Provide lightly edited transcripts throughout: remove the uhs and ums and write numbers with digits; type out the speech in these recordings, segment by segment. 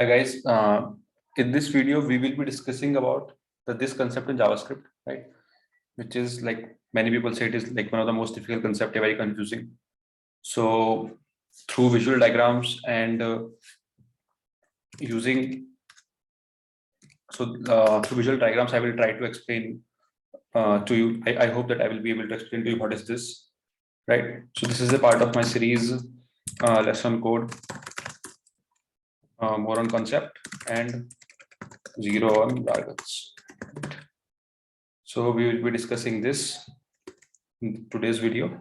Hi guys, in this video we will be discussing about this concept in JavaScript, right? Which is like many people say it is like one of the most difficult concept, very confusing. So through visual diagrams and using through visual diagrams, I will try to explain to you. I hope that I will be able to explain to you what is this, right? So this is a part of my series lesson code, more on concept and zero on jargons. So we will be discussing this in today's video,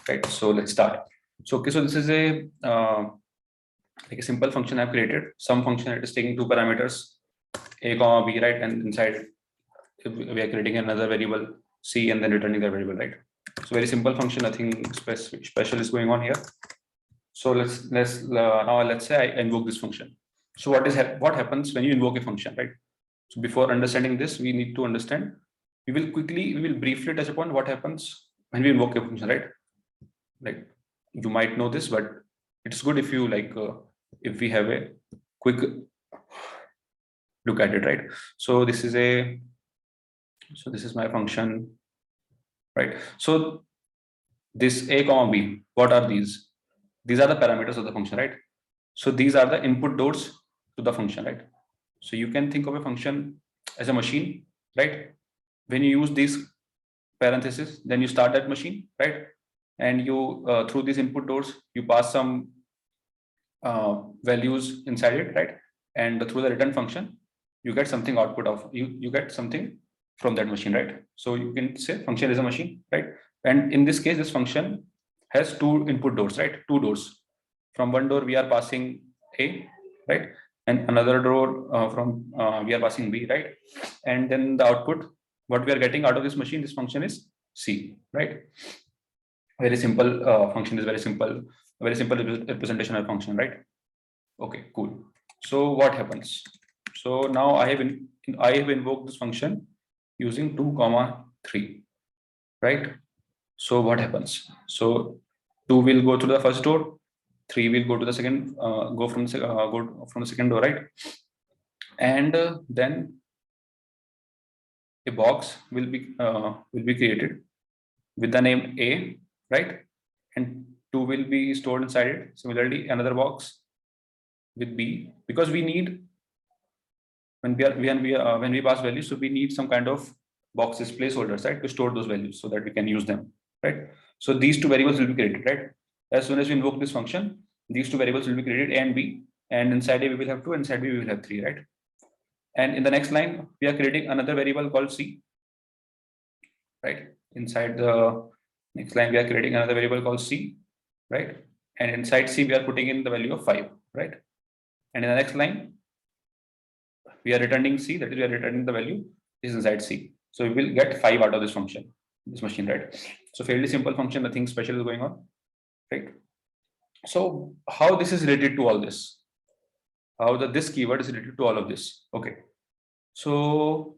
right? So let's start. So okay, so this is a like a simple function I've created. Some function that is taking two parameters, a comma b, right? And inside it, we are creating another variable c and then returning the variable, right? So very simple function, nothing special is going on here. So let's say I invoke this function. So what happens when you invoke a function, right? So before understanding this, we need to understand. We will briefly touch upon what happens when we invoke a function, right? Like you might know this, but it's good if you if we have a quick look at it, right? So this is my function, right? So this a comma b, what are these? These are the parameters of the function, right? So these are the input doors to the function, right? So you can think of a function as a machine, right? When you use these parentheses, then you start that machine, right? And you through these input doors, you pass some values inside it, right? And through the return function, you get something output of you get something from that machine, right? So you can say function is a machine, right? And in this case, this function has two input doors, right? Two doors. From one door we are passing a, right? And another door from we are passing b, right? And then the output, what we are getting out of this machine, this function is c, right? Very simple function is very simple representation of function, right? Okay, cool. So what happens? So now I have invoked this function using 2 comma 3, right? So what happens? So 2 will go to the first door, 3 will go to the second, go from the second door, right? And then a box will be created with the name A, right? And 2 will be stored inside it. Similarly, another box with B, because we need when we pass values, so we need some kind of boxes, placeholders, right, to store those values so that we can use them, right? So these two variables will be created, right? As soon as we invoke this function, these two variables will be created, A and B, and inside A we will have 2, inside B we will have 3, right? And in the next line, we are creating another variable called C, right? Inside the next line, we are creating another variable called C, right? And inside C, we are putting in the value of 5, right? And in the next line, we are returning C, that is, we are returning the value is inside C. So we will get 5 out of this function, this machine, right? So fairly simple function, nothing special is going on, right? So how this is related to all this? How this keyword is related to all of this? Okay. So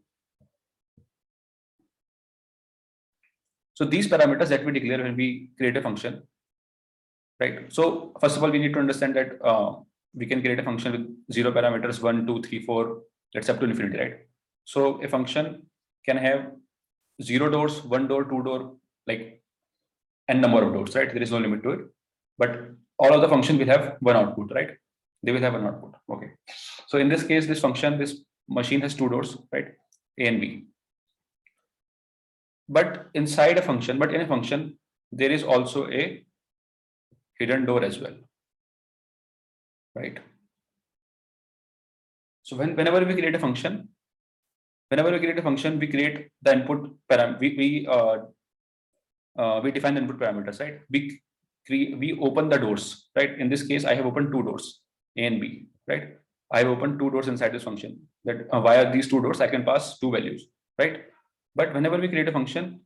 these parameters that we declare when we create a function, right? So first of all, we need to understand that we can create a function with 0 parameters, 1, 2, 3, 4, that's up to infinity, right? So a function can have 0 doors, 1 door, 2 door, like n number of doors, right? There is no limit to it. But all of the function will have one output, right? They will have one output. Okay. So in this case, this machine has 2 doors, right? A and B. But inside a function, but in a function, there is also a hidden door as well, right? So whenever we create a function, we create the input param. We define the input parameters, right? We open the doors, right? In this case, I have opened 2 doors, A and B, right? I have opened 2 doors inside this function. That via these 2 doors, I can pass 2 values, right? But whenever we create a function,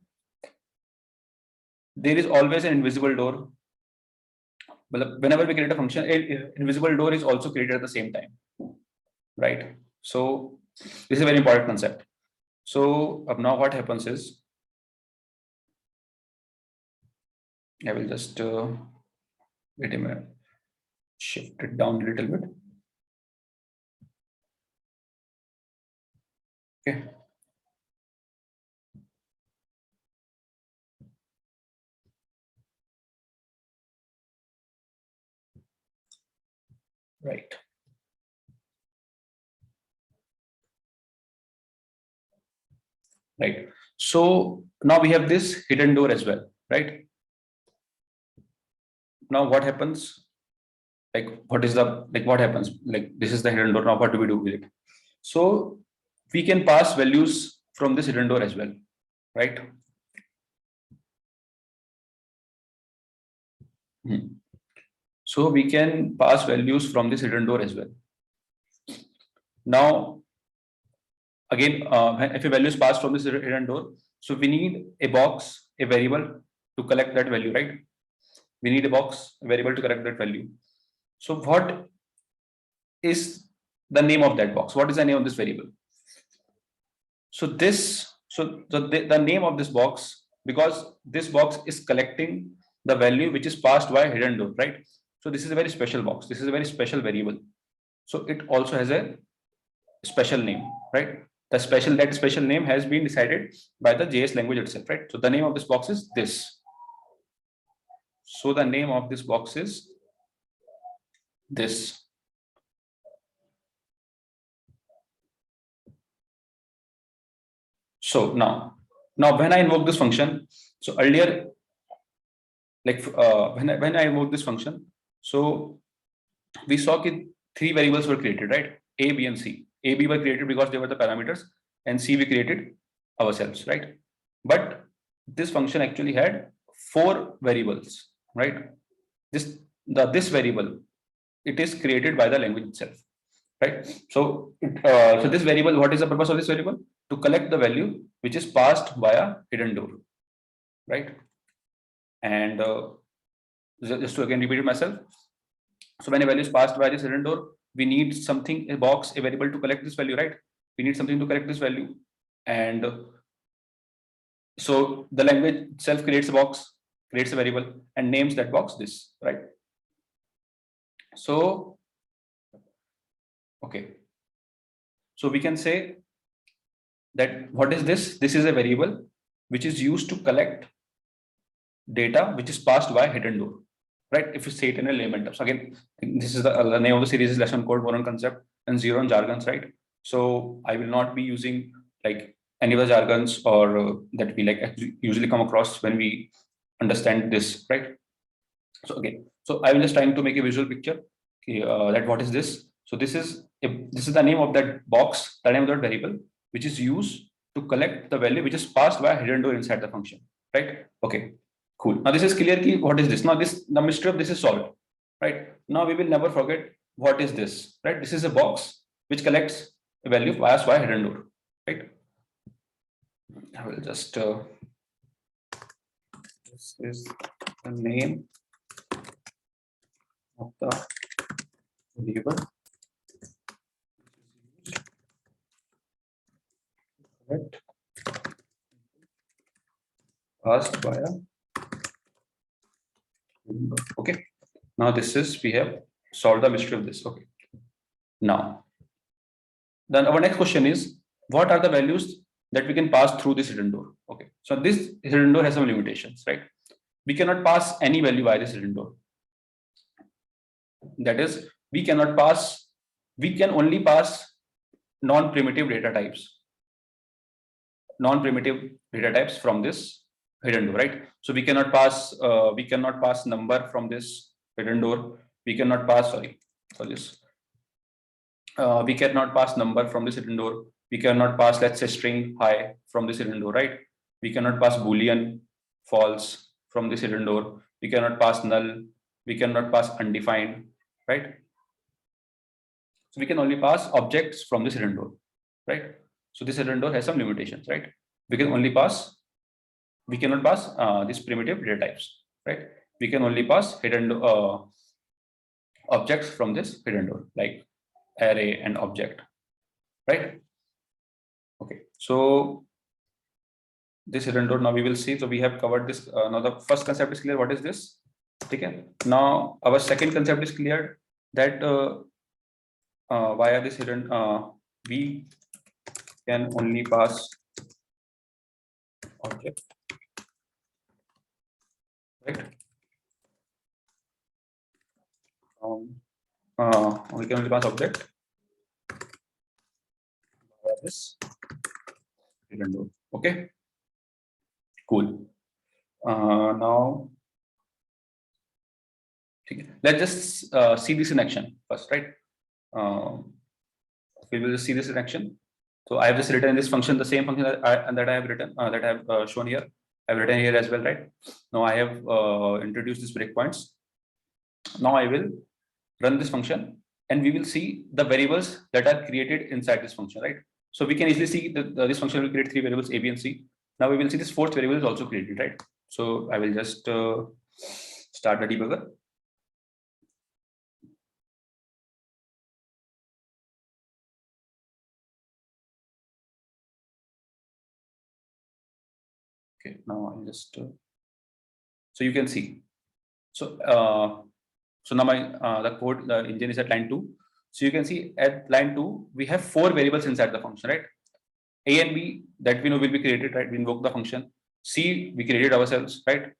there is always an invisible door. But whenever we create a function, an invisible door is also created at the same time, right? So this is a very important concept. So now what happens is, I will just wait a minute, shift it down a little bit. Okay. Right. Right. So now we have this hidden door as well, right? Now what happens? Like what is the what happens? Like this is the hidden door. Now what do we do with it? So we can pass values from this hidden door as well, right? So we can pass values from this hidden door as well. Now, again, if a value is passed from this hidden door, so we need a box, a variable to collect that value, right? We need a box, a variable to collect that value. So what is the name of that box? What is the name of this variable? So the name of this box, because this box is collecting the value which is passed by hidden door, right? So this is a very special box. This is a very special variable. So it also has a special name, right? That special name has been decided by the JS language itself, right? So the name of this box is this. So the name of this box is this. So now when I invoke this function, so earlier, when I invoke this function, so we saw that three variables were created, right? A, B, and C. A, B were created because they were the parameters, and C we created ourselves, right? But this function actually had four variables, right? This variable, it is created by the language itself, right? So this variable, what is the purpose of this variable? To collect the value which is passed via hidden door, right? And just to again repeat it myself. So when a value is passed by this hidden door, we need something, a box, a variable to collect this value, right? We need something to collect this value. And so the language itself creates a box, creates a variable, and names that box this, right? So, okay. So we can say that what is this? This is a variable which is used to collect data which is passed by hidden door, right? If you say it in a layman terms. Again, this is the name of the series is lesson called more on concept and zero on jargons, right? So I will not be using like any of the jargons or that we like usually come across when we understand this, right? So again, so I will just trying to make a visual picture that what is this? So this is the name of that box, the name of that variable, which is used to collect the value which is passed by a hidden door inside the function, right? Okay, cool. Now this is clear key. What is this? Now the mystery of this is solved, right? Now we will never forget what is this, right? This is a box which collects a value passed by a hidden door, right? I will just this is the name of the variable collect passed by a okay. Now this is we have solved the mystery of this. Okay. Now, then our next question is what are the values that we can pass through this hidden door? Okay. So this hidden door has some limitations, right? We cannot pass any value by this hidden door. That is, we can only pass non-primitive data types. Non-primitive data types from this hidden door, right? So we cannot pass number from this hidden door. We cannot pass, sorry for this. We cannot pass number from this hidden door. We cannot pass, let's say, string hi from this hidden door, right? We cannot pass boolean false from this hidden door. We cannot pass null. We cannot pass undefined, right? So we can only pass objects from this hidden door, right? So this hidden door has some limitations, right? We cannot pass these primitive data types, right? We can only pass hidden objects from this hidden door, like array and object, right? Okay, so this hidden door now we will see. So we have covered this. Now the first concept is clear. What is this? Okay. Now our second concept is clear that via this hidden we can only pass object, right? We can only pass object via this hidden door. Okay, cool. Now let's just see this in action first, right? We will just see this in action. So I have just written in this function the same function that I have written that I have shown here. I've written here as well, right? Now I have introduced these breakpoints. Now I will run this function, and we will see the variables that are created inside this function, right? So we can easily see that this function will create 3 variables A, B, and C. Now we will see this 4th variable is also created, right? So I will just start the debugger. Okay, now I'll just so you can see. So so now my the code, the engine is at line 2. So you can see at line 2 we have 4 variables inside the function, right? A and B that we know will be created, right? We invoke the function. C we created ourselves, right?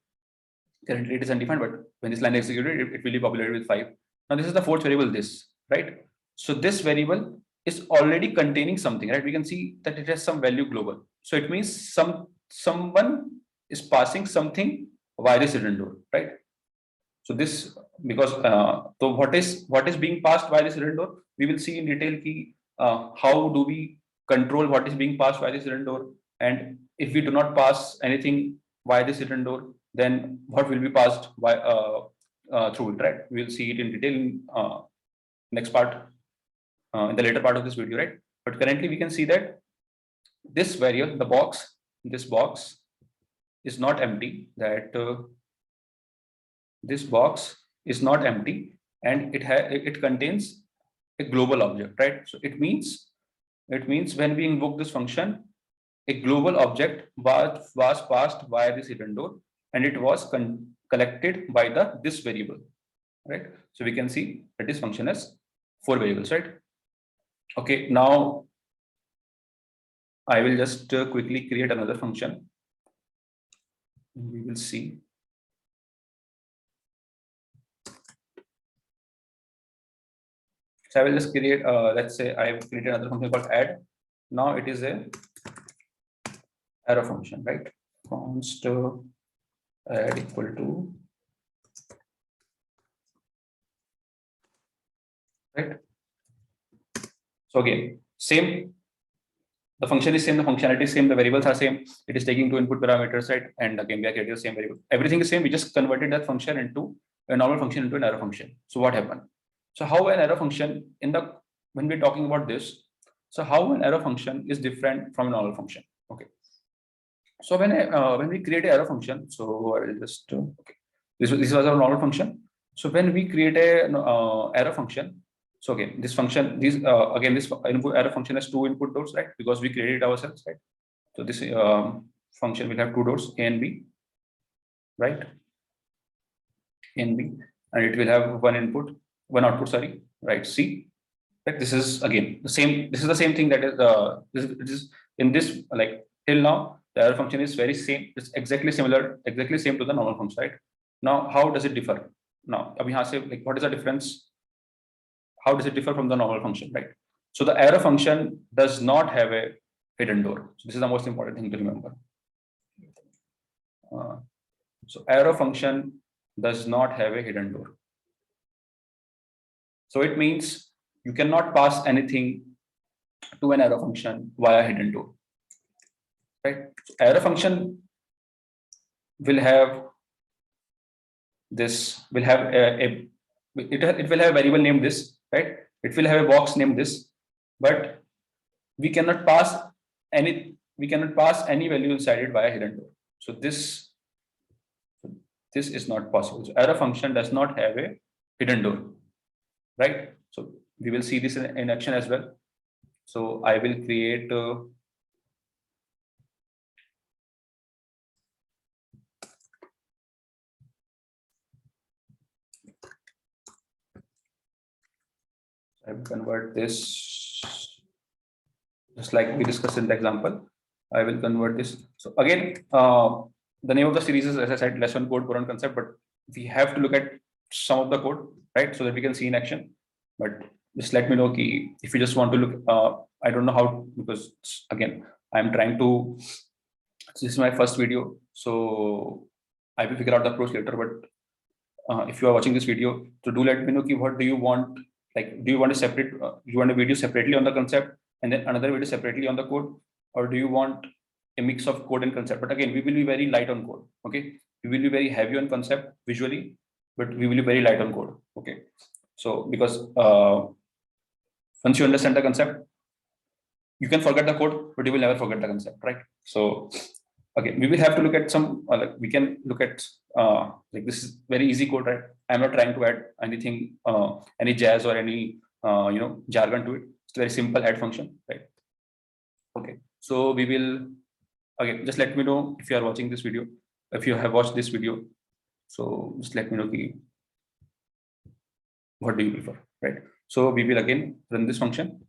Currently it is undefined, but when this line is executed, it will be populated with 5. Now this is the 4th variable, this, right? So this variable is already containing something, right? We can see that it has some value global. So it means someone is passing something via this hidden door, right? So this, because so what is being passed by this hidden door, we will see in detail key how do we control what is being passed by this hidden door, and if we do not pass anything via this hidden door, then what will be passed by through it, right? We will see it in detail in next part, in the later part of this video, right? But currently we can see that this variable, the box, this box is not empty, that this box is not empty, and it contains a global object, right? So it means when we invoke this function, a global object was passed via this hidden door, and it was collected by this variable, right? So we can see that this function has 4 variables, right? Okay, now I will just quickly create another function. We will see. So I will just create, let's say I have created another function called add. Now it is a arrow function, right? Const add equal to, right? So again, same, the function is same, the functionality is same, the variables are same. It is taking 2 input parameters, right? And again, we are creating the same variable. Everything is same. We just converted that function into a normal function into an arrow function. So what happened? So how an arrow function when we're talking about this, so how an arrow function is different from a normal function? Okay. So when we create an arrow function, so I will just okay. This was our normal function. So when we create a arrow function, so again, this function, again, this input arrow function has 2 input doors, right? Because we created it ourselves, right? So this function will have 2 doors, A and B, right? A and B, and it will have one output, sorry, right? C. Right? This is again the same. This is the same thing that is this is in this, like till now the arrow function is very same. It's exactly similar, exactly same to the normal function, right? Now how does it differ? Now, अब यहाँ से like what is the difference? How does it differ from the normal function, right? So the arrow function does not have a hidden door. So this is the most important thing to remember. So arrow function does not have a hidden door. So it means you cannot pass anything to an arrow function via hidden door, right? So arrow function will have this, will have it will have a variable named this, right? It will have a box named this, but we cannot pass any value inside it via hidden door. So this is not possible. So arrow function does not have a hidden door, right? So we will see this in action as well. So I will create I will convert this just like we discussed in the example. I will convert this. So again, the name of the series is, as I said, lesson code Puran concept, but we have to look at some of the code, right? So that we can see in action. But just let me know if you just want to look, I don't know how, because again, I'm trying to, this is my first video. So I will figure out the approach later, but if you are watching this video, so do let me know what do you want, like do you want to separate, you want a video separately on the concept and then another video separately on the code, or do you want a mix of code and concept? But again, we will be very light on code. Okay, we will be very heavy on concept visually, but we will be very light on code. Okay, so because once you understand the concept, you can forget the code, but you will never forget the concept, right? So okay, we will have to look at some, like we can look at, like this is very easy code, right? I'm not trying to add anything, any jazz or any, jargon to it. It's a very simple add function, right? Okay, so we will, again, just let me know if you are watching this video, if you have watched this video. So just let me know what do you prefer, right? So we will again run this function.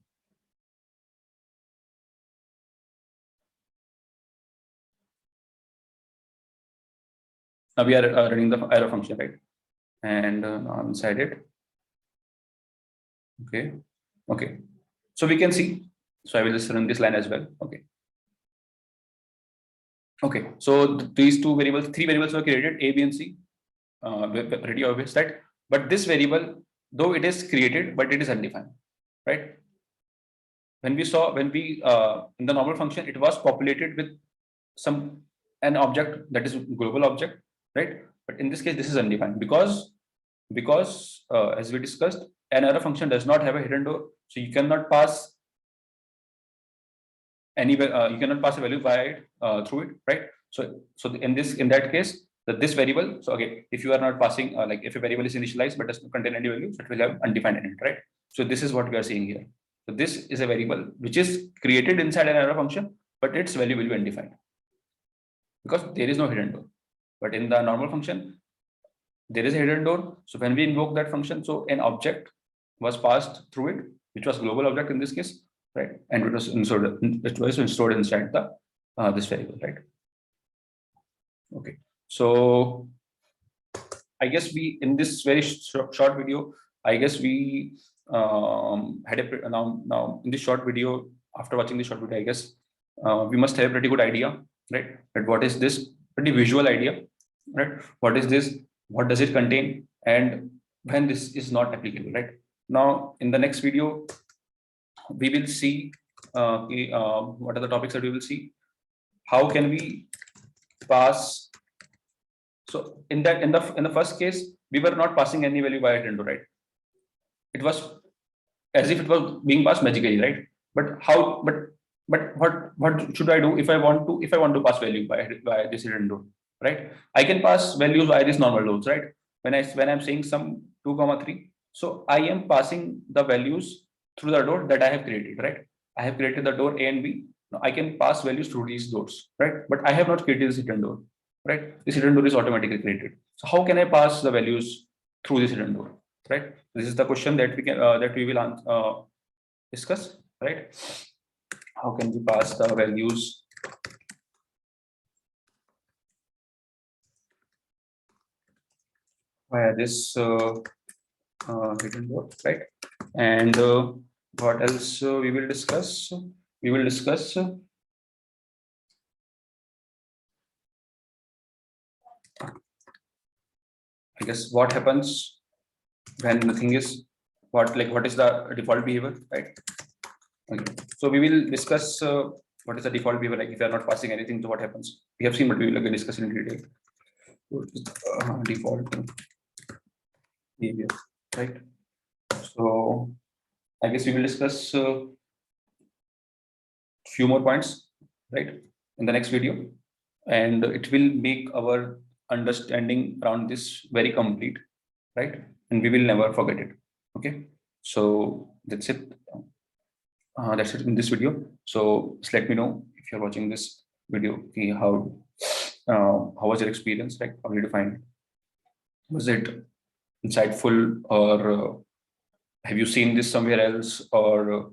Now we are running the arrow function, right? And now inside it. Okay. Okay. So we can see. So I will just run this line as well. Okay. Okay. So these three variables were created, A, B, and C. Ready or set. But this variable, though it is created, but it is undefined, right? When we in the normal function, it was populated with an object that is global object, right? But in this case, this is undefined because as we discussed, an arrow function does not have a hidden door, so you cannot pass you cannot pass a value by it through it, right? So in that case, this variable. So again, if you are not passing, like if a variable is initialized but does not contain any value, so it will have undefined in it, right? So this is what we are seeing here. So this is a variable which is created inside an arrow function, but its value will be undefined because there is no hidden door. But in the normal function, there is a hidden door. So when we invoke that function, so an object was passed through it, which was global object in this case, right? And it was installed inside the this variable, right? Okay. So I guess we, in this very short video, I guess we had a now in this short video, after watching this short video, I guess we must have a pretty good idea, right? That what is this, pretty visual idea, right? What is this? What does it contain? And when this is not applicable, right? Now, in the next video, we will see what are the topics that we will see. How can we pass? So in the first case, we were not passing any value by a hidden door, right? It was as if it was being passed magically, right? But how? But what should I do if I want to pass value by this hidden door, right? I can pass values by these normal doors, right? When I'm saying some 2, 3, so I am passing the values through the door that I have created, right? I have created the door A and B. Now I can pass values through these doors, right? But I have not created this hidden door, right? This hidden door is automatically created. So how can I pass the values through this hidden door, right? This is the question that we will discuss, right? How can we pass the values via this hidden door, right? And what else we will discuss? We will discuss I guess what happens when nothing is what is the default behavior, right? Okay. So we will discuss what is the default behavior, like if you are not passing anything, so what happens? We have seen, but we will again discuss in detail. Default behavior, right? So I guess we will discuss few more points, right, in the next video, and it will make our understanding around this very complete, right? And we will never forget it. Okay, so that's it. That's it in this video. So just let me know if you're watching this video, okay, how was your experience? Like, how did you find it? Was it insightful, or have you seen this somewhere else, or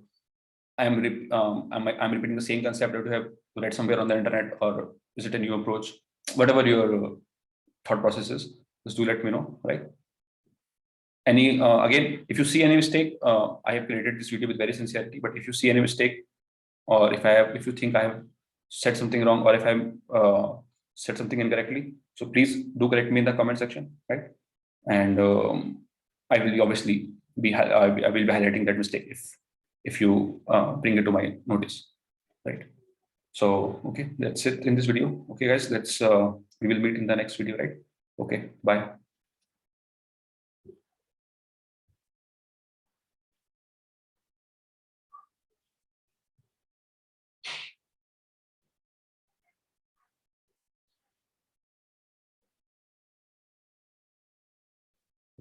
I'm repeating the same concept that you have read somewhere on the internet, or is it a new approach? Whatever your thought process is, just do let me know, right? Any again, if you see any mistake, I have created this video with very sincerity. But if you see any mistake, or if you think I have said something wrong, or if I'm said something incorrectly, so please do correct me in the comment section, right? And I will obviously I will be highlighting that mistake if you bring it to my notice, right? So okay, that's it in this video. Okay, guys, let's we will meet in the next video, right? Okay, bye.